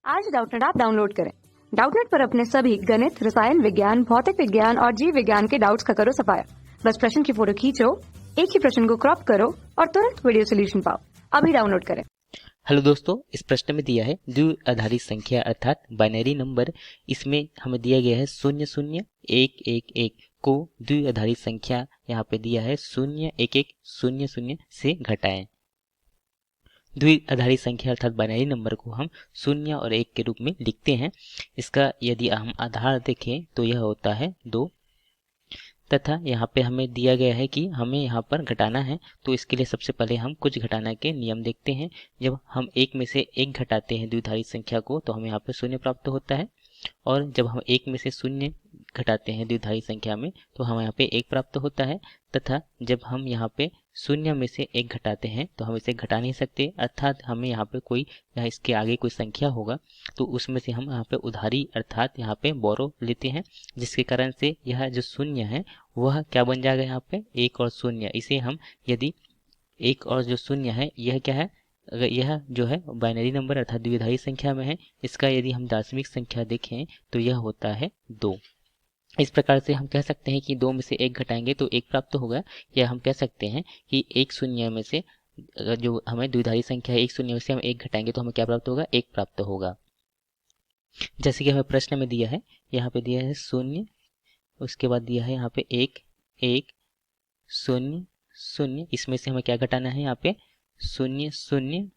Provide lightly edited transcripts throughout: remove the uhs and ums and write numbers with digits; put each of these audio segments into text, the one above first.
आज Doubtnut app download करें। Doubtnut पर अपने सभी गणित, रसायन विज्ञान, भौतिक विज्ञान और जीव विज्ञान के डाउट्स का करो सफाया। बस प्रश्न की फोटो खींचो, एक ही प्रश्न को क्रॉप करो और तुरंत वीडियो सोल्यूशन पाओ। अभी डाउनलोड करें। हेलो दोस्तों, इस प्रश्न में दिया है द्विआधारी संख्या अर्थात बाइनरी नंबर। इसमें हमें दिया गया है 0 0 1 1 1 को द्विआधारी संख्या यहाँ पे दिया है 0 1 1 0 0 से घटाएं। द्विआधारी संख्या अर्थात बाइनरी नंबर को हम 0 और 1 के रूप में लिखते हैं। इसका यदि हम आधार देखें तो यह होता है 2 तथा यहाँ पे हमें दिया गया है कि हमें यहाँ पर घटाना है। तो इसके लिए सबसे पहले हम कुछ घटाना के नियम देखते हैं। जब हम एक में से एक घटाते हैं द्विआधारी संख्या को तो हमें यहाँ पे 0 प्राप्त होता है, और जब हम एक में से 0 घटाते हैं द्विआधारी संख्या में तो हम यहाँ पे 1 प्राप्त होता है। तथा जब हम यहाँ पे 0 में से 1 घटाते हैं तो हम इसे घटा नहीं सकते, अर्थात हमें यहाँ पे कोई या इसके आगे कोई संख्या होगा तो उसमें से हम यहाँ पे उधारी अर्थात यहाँ पे बोरो लेते हैं, जिसके कारण से यह जो 0 है वह क्या बन जाएगा यहाँ पे 1 और 0। इसे हम यदि 1 और जो 0 है यह क्या है, अगर यह जो है बाइनरी नंबर अर्थात द्विआधारी संख्या में है, इसका यदि हम दशमिक संख्या देखें तो यह होता है 2। इस प्रकार से हम कह सकते हैं कि 2 में से 1 घटाएंगे तो 1 प्राप्त होगा, या हम कह सकते हैं कि 1 0 में से जो हमें द्विआधारी संख्या है 1 0 में से हम 1 घटाएंगे तो हमें क्या प्राप्त होगा, 1 प्राप्त होगा। जैसे कि हमें प्रश्न में दिया है, यहाँ पे दिया है 0, उसके बाद दिया है यहाँ पे 1 1 0 0, इसमें से हमें क्या घटाना है, यहाँ पे 0 0,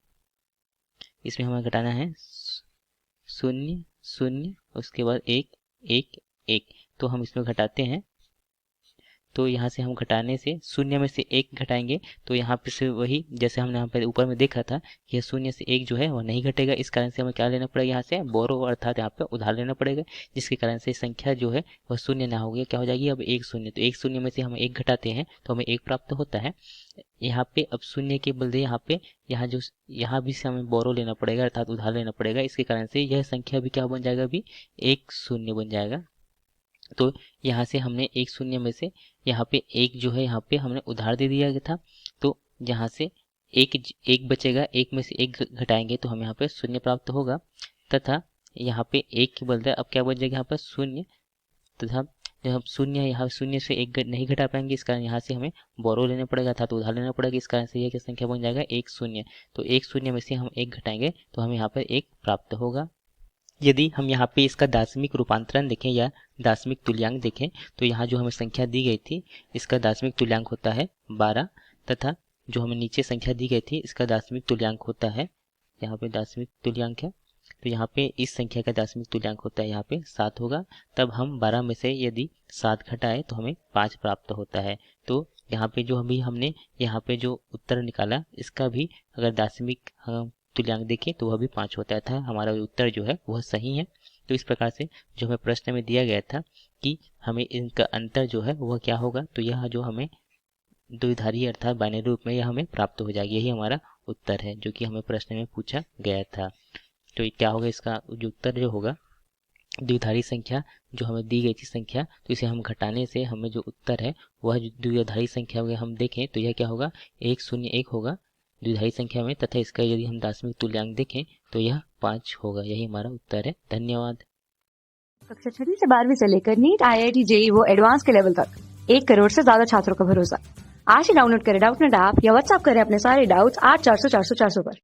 इसमें हमें घटाना है 0 0, उसके बाद 1 1 1। तो हम इसमें घटाते हैं तो यहाँ से हम घटाने से 0 में से 1 घटाएंगे तो यहाँ पे से वही जैसे हमने यहाँ पे ऊपर में देखा था कि 0 से 1 जो है वह नहीं घटेगा। इस कारण से हमें क्या लेना पड़ेगा, यहाँ से बोरो अर्थात यहाँ पे उधार लेना पड़ेगा, जिसके कारण से संख्या जो है वह 0 ना होगी, क्या हो जाएगी अब 1 0। तो 1 0 में से हम 1 घटाते हैं तो हमें 1 प्राप्त होता है। यहाँ पे अब 0 के बदले यहाँ भी से हमें बोरो लेना पड़ेगा अर्थात उधार लेना पड़ेगा, इसके कारण से यह संख्या भी क्या बन जाएगा, अभी 1 0 बन जाएगा। तो यहाँ से हमने 1 0 में से यहाँ पे 1 जो है यहाँ पे हमने उधार दे दिया था, तो यहाँ से 1 बचेगा, 1 में से 1 घटाएंगे तो हमें यहाँ पे 0 प्राप्त होगा। तथा यहाँ पे 1 के बदले अब क्या बच जाएगा, यहाँ पर 0, तथा जब हम 0 यहाँ 0 से 1 नहीं घटा पाएंगे, इस कारण यहाँ से हमें बोरो लेना पड़ेगा अर्थात उधार लेना पड़ेगा, इस कारण से यह क्या संख्या बन जाएगा 1 0। तो 1 0 में से हम 1 घटाएंगे तो हमें यहाँ पर 1 प्राप्त होगा। यदि हम यहाँ पे इसका दार्शनिक रूपांतरण देखें या दार्शनिक तुल्यांक देखें तो यहाँ जो हमें संख्या दी गई थी इसका दार्शनिक तुल्यांक होता है 12, तथा जो हमें नीचे संख्या दी गई थी इसका दार्शनिक तुल्यांक होता है, यहाँ पे दार्शनिक तुल्यांक है तो यहाँ पे इस संख्या का दार्शनिक तुल्यांक होता है यहाँ पे 7 होगा। तब हम 12 में से यदि 7 घटाए तो हमें 5 प्राप्त होता है। तो यहाँ पे जो अभी हमने यहाँ पे जो उत्तर निकाला इसका भी अगर दार्शनिक तुल्यांक देखें तो वह भी 5 होता था, हमारा उत्तर जो है वह सही है। तो इस प्रकार से जो हमें प्रश्न में दिया गया था कि हमें इनका अंतर जो है वह क्या होगा, तो यह जो हमें द्विआधारी अर्थात बाइनरी रूप में यह हमें प्राप्त हो जाएगी, यही हमारा उत्तर है जो कि हमें प्रश्न में पूछा गया था। तो ये क्या होगा, इसका जो उत्तर जो होगा द्विआधारी संख्या जो हमें दी गई थी संख्या, तो इसे हम घटाने से हमें जो उत्तर है वह द्विआधारी संख्या अगर हम देखें तो यह क्या होगा 1 0 1 होगा द्विआधारी संख्या में, तथा इसका यदि हम दार्शनिक तुल्यांक देखें तो यह 5 होगा, यही हमारा उत्तर है। धन्यवाद। कक्षा 6 से 12वीं से लेकर नीट, IIT, JEE वो एडवांस के लेवल तक 1 करोड़ से ज्यादा छात्रों का भरोसा। आज ही डाउनलोड करें डाउटनेट ऐप या व्हाट्सएप करें अपने सारे डाउट्स 8400 400 400 पर।